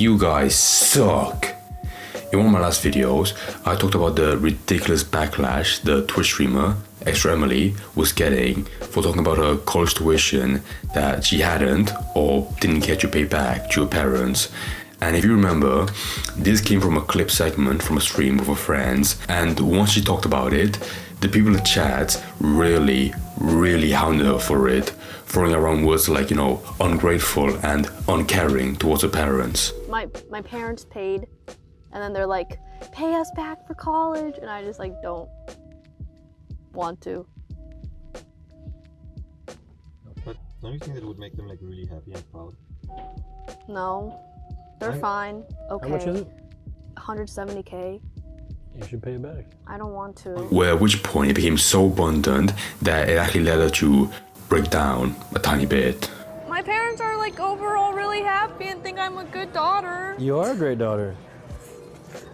You guys suck. In one of my last videos, I talked about the ridiculous backlash the Twitch streamer, Extra Emily, was getting for talking about her college tuition that she hadn't or didn't get to pay back to her parents. And if you remember, this came from a clip segment from a stream with her friends, and once she talked about it, the people in the chat really hounded her for it, throwing around words like, ungrateful and uncaring towards her parents. My parents paid, and then they're like, pay us back for college, and I just don't want to. But don't you think that would make them really happy and proud? No, they're fine. Okay. How much is it? 170K. You should pay it back. I don't want to. Where at which point it became so abundant that it actually led her to break down a tiny bit. My parents are overall really happy and think I'm a good daughter. You are a great daughter.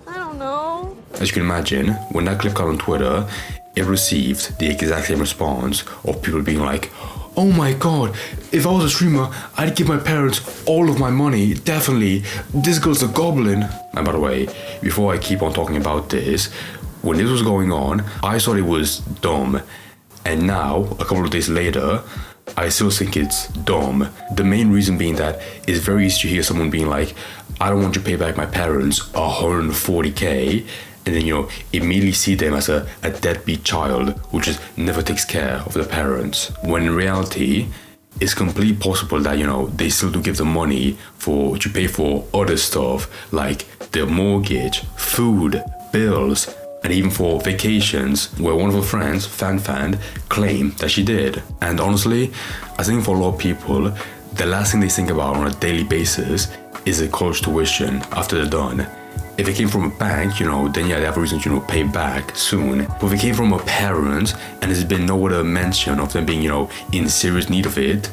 I don't know. As you can imagine, when that clip got on Twitter, it received the exact same response of people being like, oh my god, if I was a streamer, I'd give my parents all of my money, definitely. This girl's a goblin. And by the way, before I keep on talking about this, when this was going on, I thought it was dumb. And now, a couple of days later, I still think it's dumb. The main reason being that it's very easy to hear someone being like, I don't want to pay back my parents 140k, and then, immediately see them as a deadbeat child who just never takes care of their parents. When in reality, it's completely possible that, they still do give them money to pay for other stuff like their mortgage, food, bills, and even for vacations, where one of her friends, Fan, claimed that she did. And honestly, I think for a lot of people, the last thing they think about on a daily basis is a college tuition after they're done. If it came from a bank, then yeah, they have a reason to pay back soon. But if it came from a parent and there's been no other mention of them being, in serious need of it,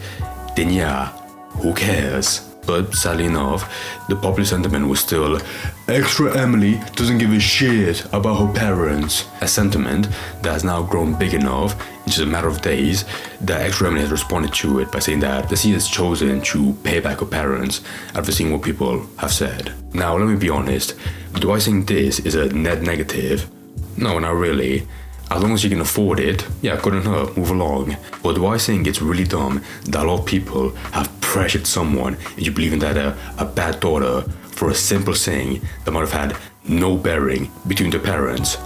then yeah, who cares? But sadly enough, the popular sentiment was still, Extra Emily doesn't give a shit about her parents. A sentiment that has now grown big enough, in just a matter of days, that Extra Emily has responded to it by saying that she has chosen to pay back her parents after seeing what people have said. Now, let me be honest, do I think this is a net negative? No, not really. As long as you can afford it, yeah, good on her, move along. But do I think it's really dumb that a lot of people have pressured someone into believing that a bad daughter for a simple thing that might have had no bearing between their parents?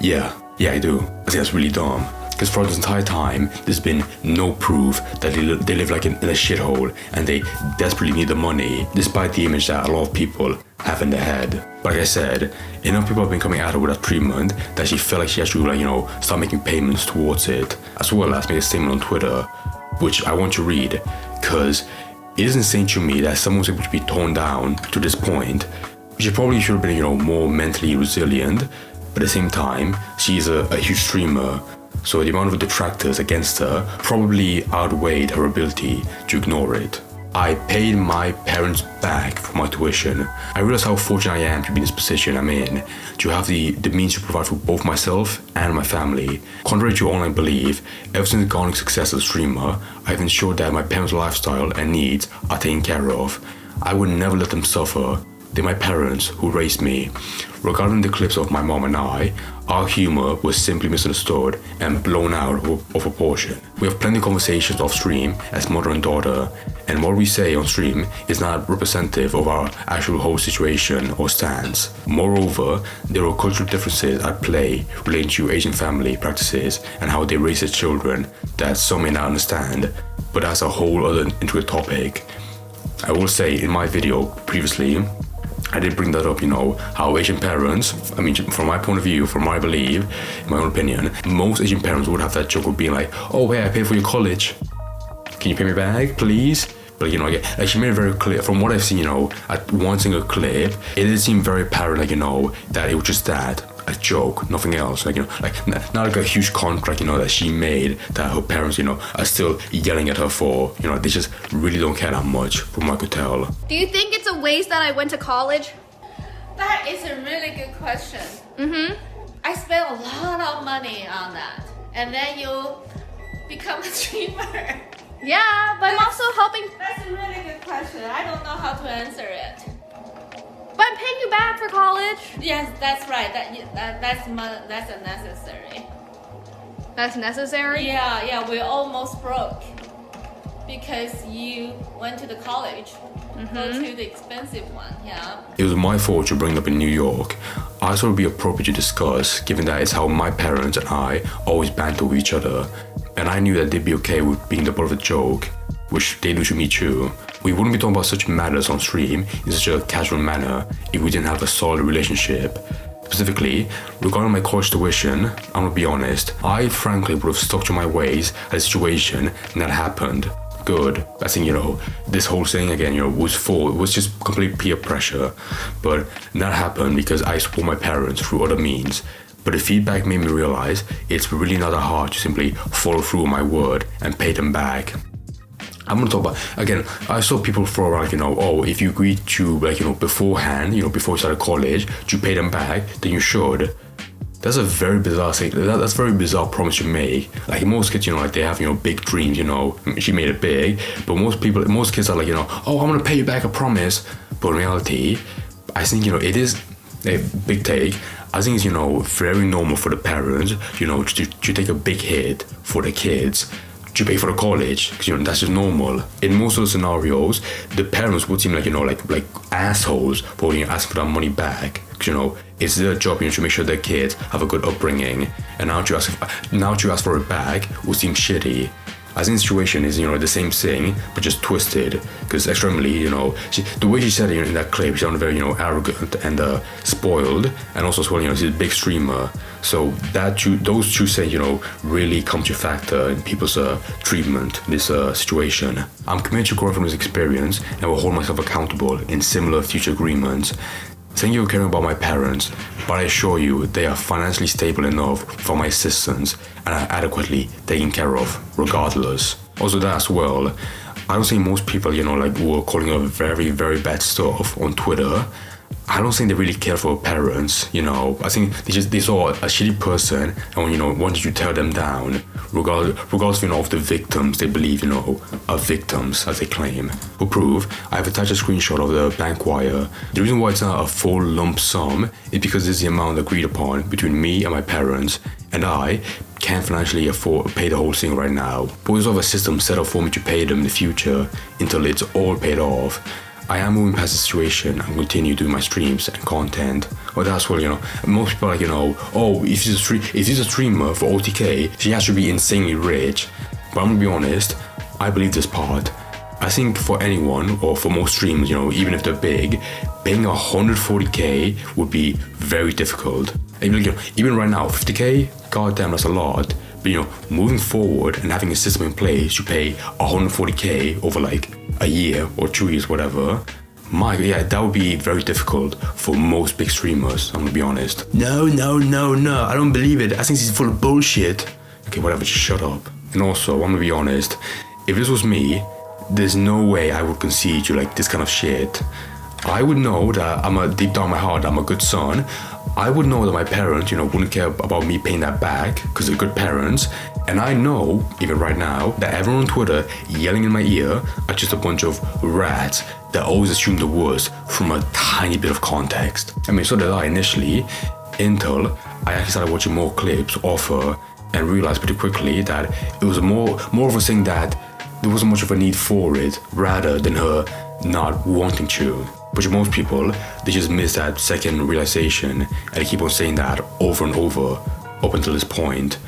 Yeah, I do. I think that's really dumb. Because for this entire time, there's been no proof that they live in a shithole and they desperately need the money, despite the image that a lot of people have in their head. But like I said, enough people have been coming at her with that treatment that she felt like she has to, start making payments towards it, as well as make a statement on Twitter, which I want to read, because it is insane to me that someone was able to be torn down to this point. She probably should have been, more mentally resilient, but at the same time, she's a huge streamer. So the amount of detractors against her probably outweighed her ability to ignore it. I paid my parents back for my tuition. I realize how fortunate I am to be in this position I'm in, to have the means to provide for both myself and my family. Contrary to all I believe, ever since garnering success as a streamer, I've ensured that my parents' lifestyle and needs are taken care of. I would never let them suffer. They're my parents who raised me. Regarding the clips of my mom and I, our humor was simply misunderstood and blown out of proportion. We have plenty of conversations off stream as mother and daughter, and what we say on stream is not representative of our actual whole situation or stance. Moreover, there are cultural differences at play relating to Asian family practices and how they raise their children that some may not understand, but that's a whole other intricate topic. I will say in my video previously, I did bring that up, how Asian parents, from my point of view, from what I believe, in my own opinion, most Asian parents would have that joke of being like, oh, hey, I paid for your college. Can you pay me back, please? But, she made it very clear, from what I've seen, at one single clip, it did seem very apparent, that it was just that, a joke, nothing else. Not like a huge contract, that she made that her parents, are still yelling at her for. They just really don't care that much, from what I could tell. Do you think it's a waste that I went to college? That is a really good question. I spent a lot of money on that. And then you become a streamer. Yeah, but I'm also helping. That's a really good question. I don't know how to answer it. you back for college. Yes, that's right. That's unnecessary. That's necessary? Yeah, we're almost broke because you went to the college. Go to the expensive one, yeah. It was my fault to bring up in New York. I thought it would be appropriate to discuss, given that it's how my parents and I always banter with each other, and I knew that they'd be okay with being the butt of a joke, which they do to me too. We wouldn't be talking about such matters on stream in such a casual manner if we didn't have a solid relationship. Specifically, regarding my college tuition, I'm gonna be honest, I frankly would have stuck to my ways at a situation and that happened. Good. I think, this whole thing again, was just complete peer pressure. But that happened because I support my parents through other means. But the feedback made me realize it's really not that hard to simply follow through on my word and pay them back. I'm gonna talk about, again, I saw people throw around, if you agreed to, beforehand, before you started college, to pay them back, then you should. That's a very bizarre thing. That's a very bizarre promise you make. Like most kids, they have, big dreams, She made it big, but most kids are like, oh, I'm gonna pay you back, I promise. But in reality, I think, it is a big take. I think it's, very normal for the parents, to take a big hit for the kids to pay for the college, because that's just normal. In most of the scenarios, the parents would seem like like assholes for asking for that money back, because it's their job to make sure their kids have a good upbringing, and now to ask for it back would seem shitty. I think the situation is the same thing but just twisted, because extremely the way she said it in that clip, she sounded very arrogant and spoiled, and also as well she's a big streamer, so those two things really come to factor in people's treatment in this situation. I'm committed to growing from this experience and will hold myself accountable in similar future agreements. Thank you for caring about my parents, but I assure you they are financially stable enough for my assistance and are adequately taken care of, regardless. Also that as well, I don't think most people, who are calling her very, very bad stuff on Twitter, I don't think they really care for parents, I think they saw a shitty person and wanted to tear them down, regardless of the victims they believe, are victims, as they claim. For proof, I have attached a screenshot of the bank wire. The reason why it's not a full lump sum is because it's the amount agreed upon between me and my parents, and I can't financially afford to pay the whole thing right now. But we also have a system set up for me to pay them in the future until it's all paid off. I am moving past the situation and continue doing my streams and content. Or that's well, most people are like, oh, if she's a streamer for OTK, she has to be insanely rich. But I'm gonna be honest, I believe this part. I think for anyone, or for most streamers, even if they're big, paying 140k would be very difficult. Even right now, 50k, goddamn, that's a lot. But moving forward and having a system in place to pay 140k over like a year or 2 years, whatever, that would be very difficult for most big streamers, I'm gonna be honest. No, I don't believe it. I think this is full of bullshit. Okay, whatever, just shut up. And also, I'm gonna be honest, if this was me, there's no way I would concede to like this kind of shit. I would know that deep down in my heart, I'm a good son. I would know that my parents, wouldn't care about me paying that back because they're good parents. And I know, even right now, that everyone on Twitter yelling in my ear are just a bunch of rats that always assume the worst from a tiny bit of context. So did I initially, until I actually started watching more clips of her and realized pretty quickly that it was more of a thing that there wasn't much of a need for it, rather than her not wanting to. But to most people, they just miss that second realization and they keep on saying that over and over up until this point.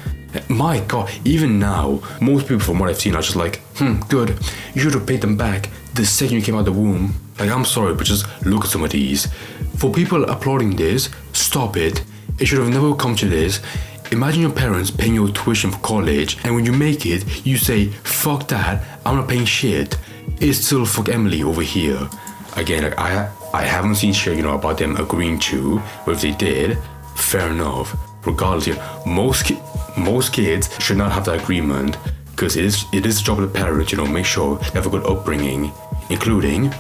My god, even now, most people from what I've seen are just like, good, you should have paid them back the second you came out the womb. Like, I'm sorry, but just look at some of these. For people applauding this, stop it. It should have never come to this. Imagine your parents paying your tuition for college, and when you make it, you say, fuck that, I'm not paying shit. It's still fuck Emily over here. Again, like, I haven't seen shit, about them agreeing to, but if they did, fair enough. Regardless, most kids should not have that agreement, because it is the job of the parents, make sure they have a good upbringing, including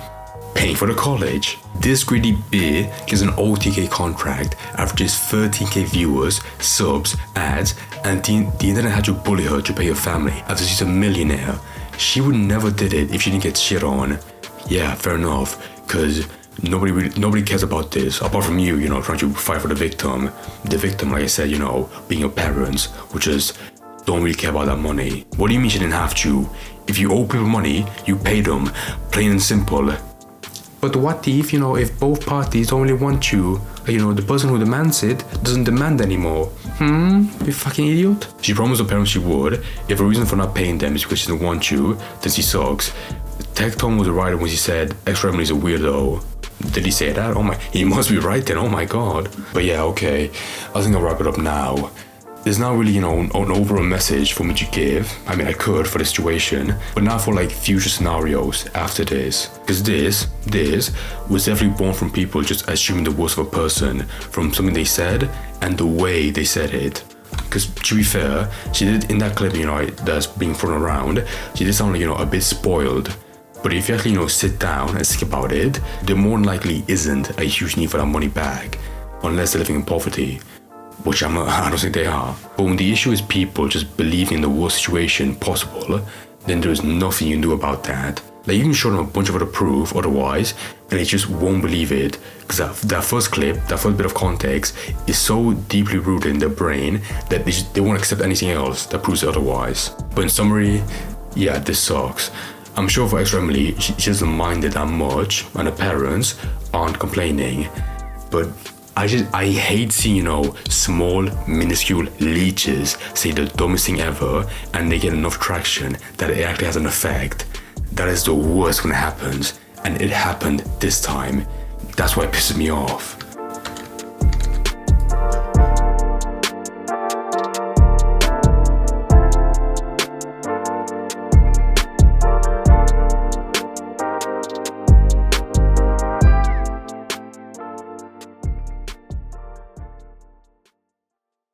paying for the college. This greedy bitch gets an OTK contract after just 13k viewers, subs, ads, and the internet had to bully her to pay her family after she's a millionaire. She would never did it if she didn't get shit on. Yeah, fair enough, because nobody cares about this apart from you, trying to fight for the victim. The victim, like I said, being your parents, which is don't really care about that money. What do you mean she didn't have to? If you owe people money, you pay them, plain and simple. But what if, if both parties only want you, the person who demands it doesn't demand anymore? You fucking idiot. She promised her parents she would. If the reason for not paying them is because she doesn't want you, then she sucks. Tech Tom was right when he said ex-Remley's a weirdo. Did he say that? Oh my, he must be right then, oh my god. But yeah, okay, I think I'll wrap it up now. There's not really, an overall message for me to give. I mean, I could for the situation, but not for like future scenarios after this. Because this was definitely born from people just assuming the worst of a person from something they said and the way they said it. Because to be fair, she did in that clip, that's being thrown around, she did sound like, a bit spoiled. But if you actually, sit down and think about it, there more than likely isn't a huge need for that money back, unless they're living in poverty. Which I don't think they are. But when the issue is people just believing in the worst situation possible, then there is nothing you can do about that. Like, you can show them a bunch of other proof otherwise, and they just won't believe it. Because that first clip, that first bit of context, is so deeply rooted in their brain that they won't accept anything else that proves otherwise. But in summary, yeah, this sucks. I'm sure for ex-Remley, she doesn't mind it that much, and her parents aren't complaining. But I hate seeing, small, minuscule leeches say the dumbest thing ever and they get enough traction that it actually has an effect. That is the worst when it happens, and it happened this time. That's why it pisses me off.